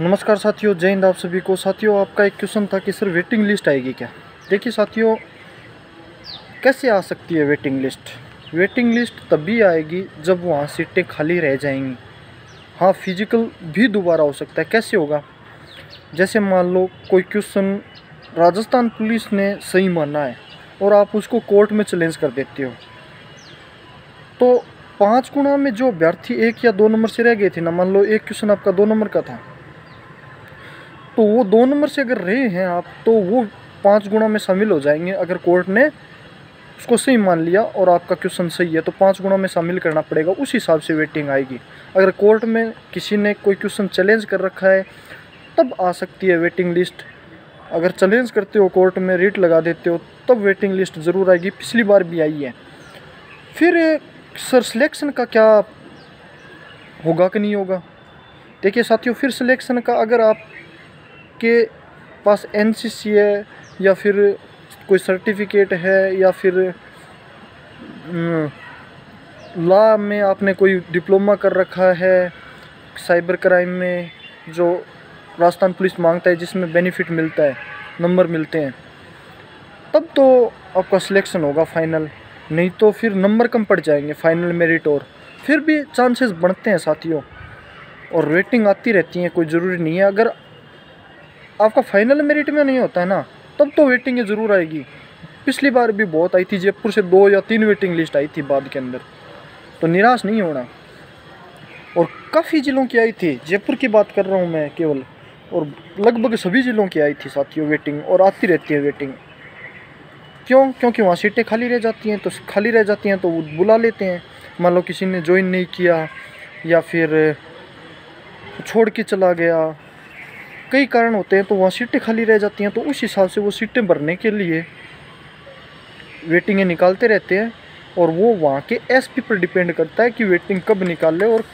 नमस्कार साथियों, जय हिंद आप सभी को। साथियों, आपका एक क्वेश्चन था कि सर वेटिंग लिस्ट आएगी क्या। देखिए साथियों, कैसे आ सकती है वेटिंग लिस्ट। वेटिंग लिस्ट तभी आएगी जब वहाँ सीटें खाली रह जाएंगी। हाँ, फिजिकल भी दोबारा हो सकता है। कैसे होगा, जैसे मान लो कोई क्वेश्चन राजस्थान पुलिस ने सही माना है और आप उसको कोर्ट में चैलेंज कर देते हो, तो 5 गुना में जो अभ्यर्थी 1 या 2 नंबर से रह गए थे ना, मान लो एक क्वेश्चन आपका 2 नंबर का था, तो वो 2 नंबर से अगर रहे हैं आप, तो वो 5 गुना में शामिल हो जाएंगे। अगर कोर्ट ने उसको सही मान लिया और आपका क्वेश्चन सही है, तो 5 गुना में शामिल करना पड़ेगा, उस हिसाब से वेटिंग आएगी। अगर कोर्ट में किसी ने कोई क्वेश्चन चैलेंज कर रखा है, तब आ सकती है वेटिंग लिस्ट। अगर चैलेंज करते हो, कोर्ट में रिट लगा देते हो, तब वेटिंग लिस्ट ज़रूर आएगी। पिछली बार भी आई है। फिर सर सिलेक्शन का क्या होगा कि नहीं होगा। देखिए साथियों, फिर सिलेक्शन का, अगर आप के पास एनसीसी है या फिर कोई सर्टिफिकेट है या फिर लॉ में आपने कोई डिप्लोमा कर रखा है, साइबर क्राइम में जो राजस्थान पुलिस मांगता है, जिसमें बेनिफिट मिलता है, नंबर मिलते हैं, तब तो आपका सिलेक्शन होगा फाइनल। नहीं तो फिर नंबर कम पड़ जाएंगे फाइनल मेरिट, और फिर भी चांसेस बढ़ते हैं साथियों। और रेटिंग आती रहती है, कोई ज़रूरी नहीं है। अगर आपका फाइनल मेरिट में नहीं होता है ना, तब तो वेटिंग ज़रूर आएगी। पिछली बार भी बहुत आई थी, जयपुर से 2 या 3 वेटिंग लिस्ट आई थी बाद के अंदर, तो निराश नहीं होना। और काफ़ी ज़िलों की आई थी, जयपुर की बात कर रहा हूँ मैं केवल, और लगभग सभी ज़िलों की आई थी साथियों वेटिंग, और आती रहती है वेटिंग। क्यों? क्योंकि वहाँ सीटें खाली रह जाती हैं, तो खाली रह जाती हैं तो वो बुला लेते हैं। मान लो किसी ने ज्वाइन नहीं किया या फिर छोड़ के चला गया, कई कारण होते हैं, तो वहाँ सीटें खाली रह जाती हैं, तो उस हिसाब से वो सीटें भरने के लिए वेटिंगें निकालते रहते हैं। और वो वहाँ के एसपी पर डिपेंड करता है कि वेटिंग कब निकाले और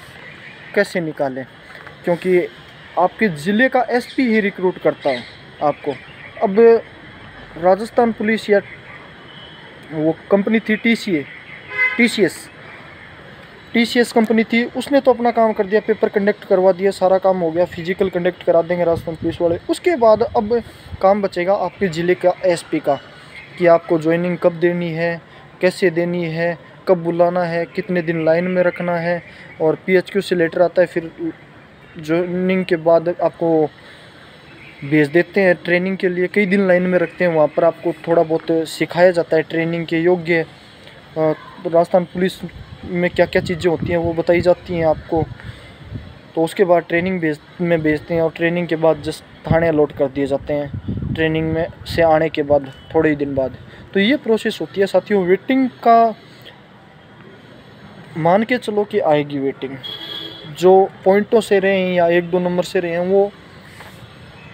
कैसे निकालें, क्योंकि आपके ज़िले का एसपी ही रिक्रूट करता है आपको। अब राजस्थान पुलिस या वो कंपनी थी टीसीएस कंपनी थी, उसने तो अपना काम कर दिया, पेपर कंडक्ट करवा दिया, सारा काम हो गया, फिजिकल कंडक्ट करा देंगे राजस्थान पुलिस वाले। उसके बाद अब काम बचेगा आपके ज़िले का एसपी का, कि आपको ज्वाइनिंग कब देनी है, कैसे देनी है, कब बुलाना है, कितने दिन लाइन में रखना है। और पीएचक्यू से लेटर आता है, फिर ज्वाइनिंग के बाद आपको भेज देते हैं ट्रेनिंग के लिए, कई दिन लाइन में रखते हैं। वहाँ पर आपको थोड़ा बहुत सिखाया जाता है, ट्रेनिंग के योग्य राजस्थान पुलिस में क्या क्या चीज़ें होती हैं वो बताई जाती हैं आपको। तो उसके बाद ट्रेनिंग में भेजते हैं, और ट्रेनिंग के बाद जस्ट थाने अलॉट कर दिए जाते हैं ट्रेनिंग में से आने के बाद थोड़े ही दिन बाद। तो ये प्रोसेस होती है साथियों। वेटिंग का मान के चलो कि आएगी वेटिंग, जो पॉइंटों से रहे हैं या 1-2 नंबर से रहे हैं, वो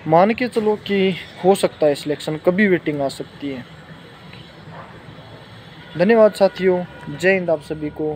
मान के चलो कि हो सकता है सिलेक्शन, कभी वेटिंग आ सकती है। धन्यवाद साथियों, जय हिंद आप सभी को।